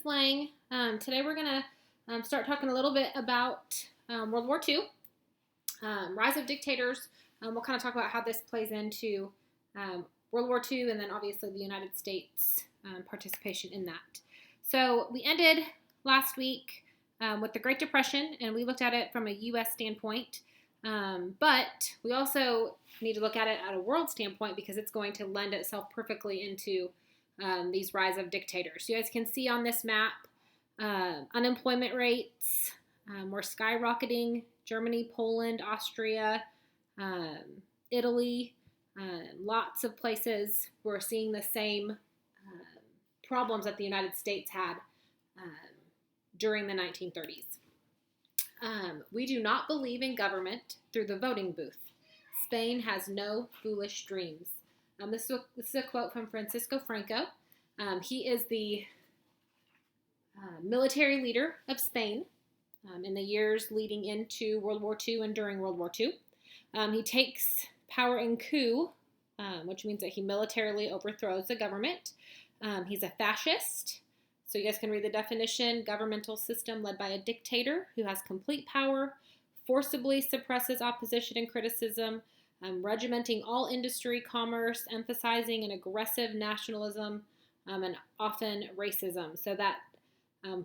Miss Lang. Today we're going to start talking a little bit about World War II, rise of dictators. We'll kind of talk about how this plays into World War II and then obviously the United States participation in that. So we ended last week with the Great Depression, and we looked at it from a U.S. standpoint. But we also need to look at it at a world standpoint because it's going to lend itself perfectly into these rise of dictators. You guys can see on this map, unemployment rates were skyrocketing. Germany, Poland, Austria, Italy, lots of places were seeing the same problems that the United States had during the 1930s. We do not believe in government through the voting booth. Spain has no foolish dreams. This is a quote from Francisco Franco. He is the military leader of Spain in the years leading into World War II and during World War II. He takes power in coup, which means that he militarily overthrows the government. He's a fascist. So you guys can read the definition: governmental system led by a dictator who has complete power, forcibly suppresses opposition and criticism, regimenting all industry, commerce, emphasizing an aggressive nationalism, and often racism. So that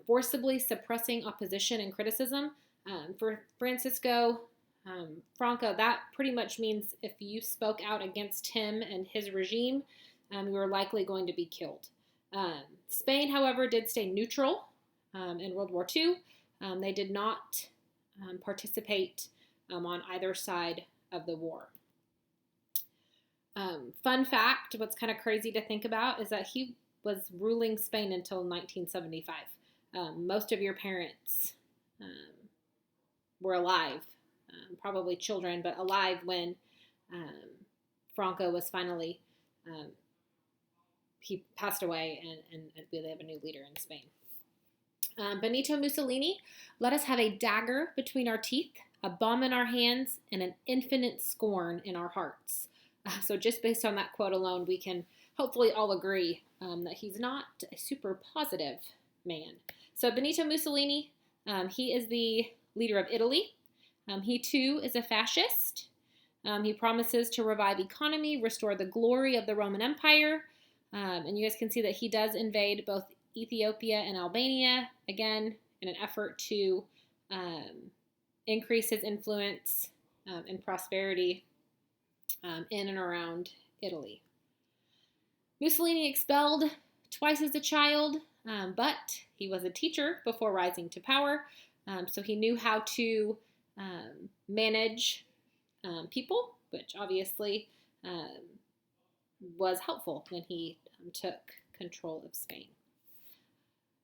forcibly suppressing opposition and criticism, for Francisco Franco, that pretty much means if you spoke out against him and his regime, you were likely going to be killed. Spain, however, did stay neutral in World War II. They did not participate on either side of the war. Fun fact, what's kind of crazy to think about is that he was ruling Spain until 1975. Most of your parents were alive, probably children, but alive when Franco was finally, he passed away and we have a new leader in Spain. Benito Mussolini: let us have a dagger between our teeth, a bomb in our hands, and an infinite scorn in our hearts. So just based on that quote alone, we can hopefully all agree that he's not a super positive man. So Benito Mussolini, he is the leader of Italy. He too is a fascist. He promises to revive economy, restore the glory of the Roman Empire. And you guys can see that he does invade both Ethiopia and Albania, again, in an effort to increase his influence and prosperity in and around Italy. Mussolini expelled twice as a child, but he was a teacher before rising to power, so he knew how to manage people, which obviously was helpful when he took control of Spain.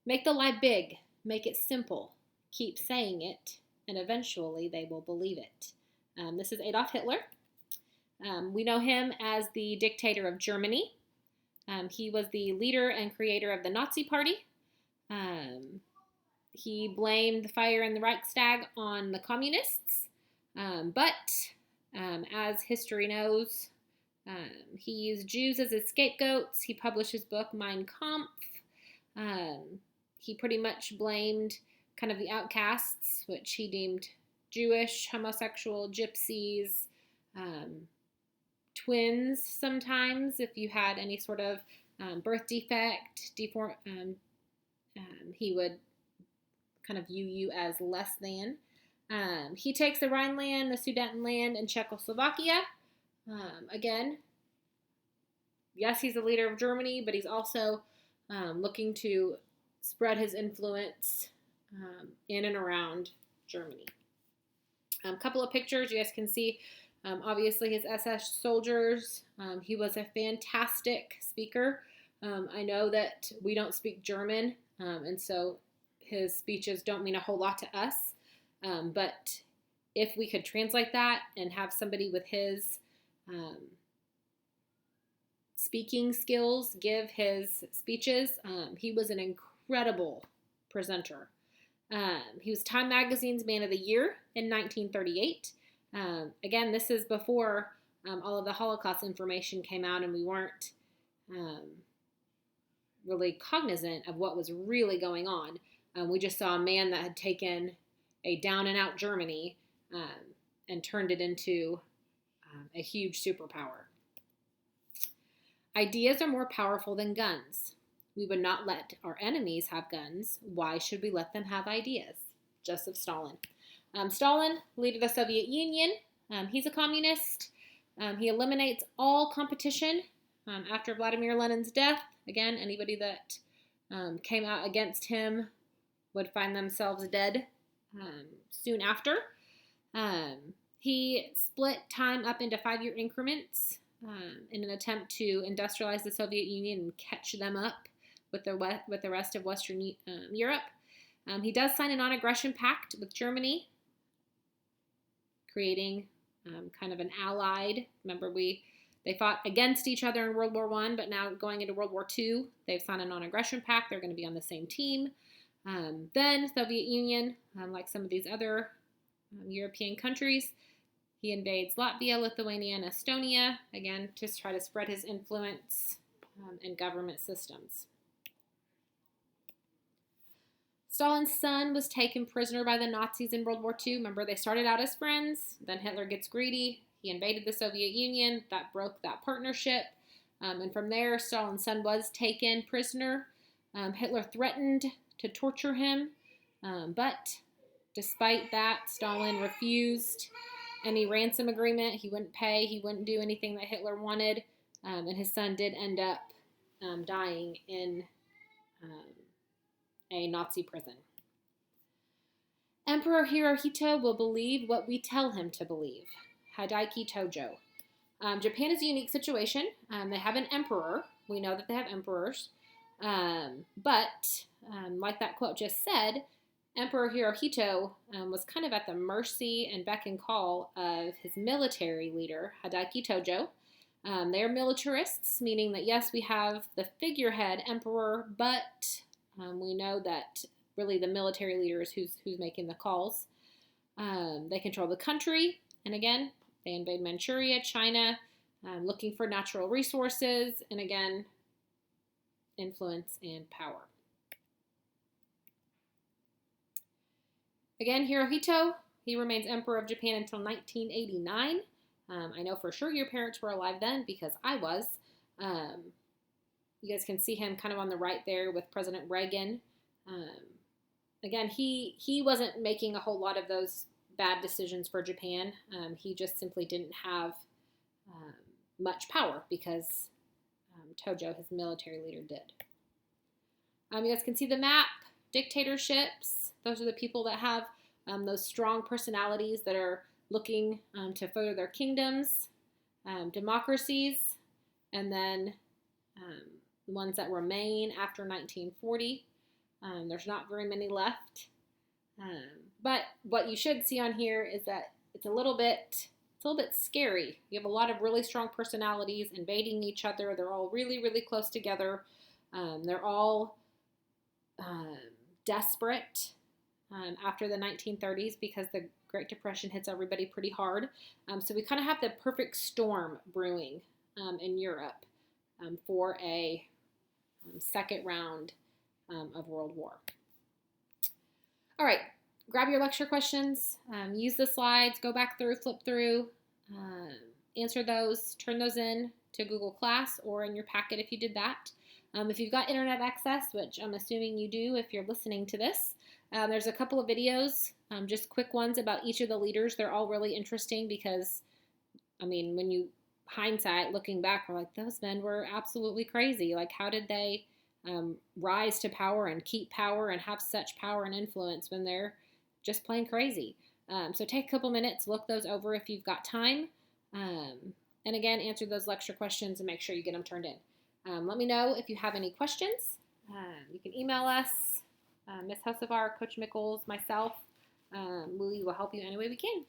Make the lie big, make it simple, keep saying it, and eventually they will believe it. This is Adolf Hitler. We know him as the dictator of Germany. He was the leader and creator of the Nazi Party. He blamed the fire in the Reichstag on the communists, but as history knows, he used Jews as his scapegoats. He published his book Mein Kampf. He pretty much blamed kind of the outcasts, which he deemed Jewish, homosexual, gypsies, twins sometimes, if you had any sort of birth defect, he would kind of view you as less than. He takes the Rhineland, the Sudetenland, and Czechoslovakia. Again, yes, he's the leader of Germany, but he's also looking to spread his influence in and around Germany. A couple of pictures you guys can see. Obviously, his SS soldiers. He was a fantastic speaker. I know that we don't speak German, and so his speeches don't mean a whole lot to us. But if we could translate that and have somebody with his speaking skills give his speeches, he was an incredible presenter. He was Time Magazine's Man of the Year in 1938. Again, this is before all of the Holocaust information came out, and we weren't really cognizant of what was really going on. We just saw a man that had taken a down and out Germany and turned it into a huge superpower. Ideas are more powerful than guns. We would not let our enemies have guns. Why should we let them have ideas? Joseph Stalin. Stalin, leader of the Soviet Union, he's a communist. He eliminates all competition after Vladimir Lenin's death. Again, anybody that came out against him would find themselves dead soon after. He split time up into 5-year increments in an attempt to industrialize the Soviet Union and catch them up with the rest of Western Europe. He does sign a non-aggression pact with Germany, creating kind of an allied. Remember, they fought against each other in World War I, but now going into World War II, they've signed a non-aggression pact. They're going to be on the same team. Then Soviet Union, like some of these other European countries, he invades Latvia, Lithuania, and Estonia, again, to try to spread his influence in government systems. Stalin's son was taken prisoner by the Nazis in World War II. Remember, they started out as friends. Then Hitler gets greedy. He invaded the Soviet Union. That broke that partnership. And from there, Stalin's son was taken prisoner. Hitler threatened to torture him. But despite that, Stalin refused any ransom agreement. He wouldn't pay. He wouldn't do anything that Hitler wanted. And his son did end up dying in a Nazi prison. Emperor Hirohito will believe what we tell him to believe. Hadaiki Tojo. Japan is a unique situation. They have an emperor. We know that they have emperors. But like that quote just said, Emperor Hirohito was kind of at the mercy and beck and call of his military leader, Hadaiki Tojo. They are militarists, meaning that yes, we have the figurehead emperor, but we know that really the military leader is who's making the calls. They control the country, and again, they invade Manchuria, China, looking for natural resources, and again, influence and power. Again, Hirohito, he remains Emperor of Japan until 1989. I know for sure your parents were alive then because I was. You guys can see him kind of on the right there with President Reagan. Again, he wasn't making a whole lot of those bad decisions for Japan. He just simply didn't have much power because Tojo, his military leader, did. You guys can see the map. Dictatorships. Those are the people that have those strong personalities that are looking to further their kingdoms. Democracies. And then the ones that remain after 1940. There's not very many left. But what you should see on here is that it's a little bit scary. You have a lot of really strong personalities invading each other. They're all really, really close together. They're all desperate after the 1930s because the Great Depression hits everybody pretty hard. So we kind of have the perfect storm brewing in Europe for a second round of World War. All right, grab your lecture questions, use the slides, go back through, flip through, answer those, turn those in to Google Class or in your packet if you did that. If you've got internet access, which I'm assuming you do if you're listening to this, there's a couple of videos, just quick ones about each of the leaders. They're all really interesting because, I mean, when you hindsight, looking back, we're like, those men were absolutely crazy. Like, how did they rise to power and keep power and have such power and influence when they're just plain crazy? So take a couple minutes, look those over if you've got time. And again, answer those lecture questions and make sure you get them turned in. Let me know if you have any questions. You can email us, Ms. Hosevar, Coach Mickles, myself. We will help you any way we can.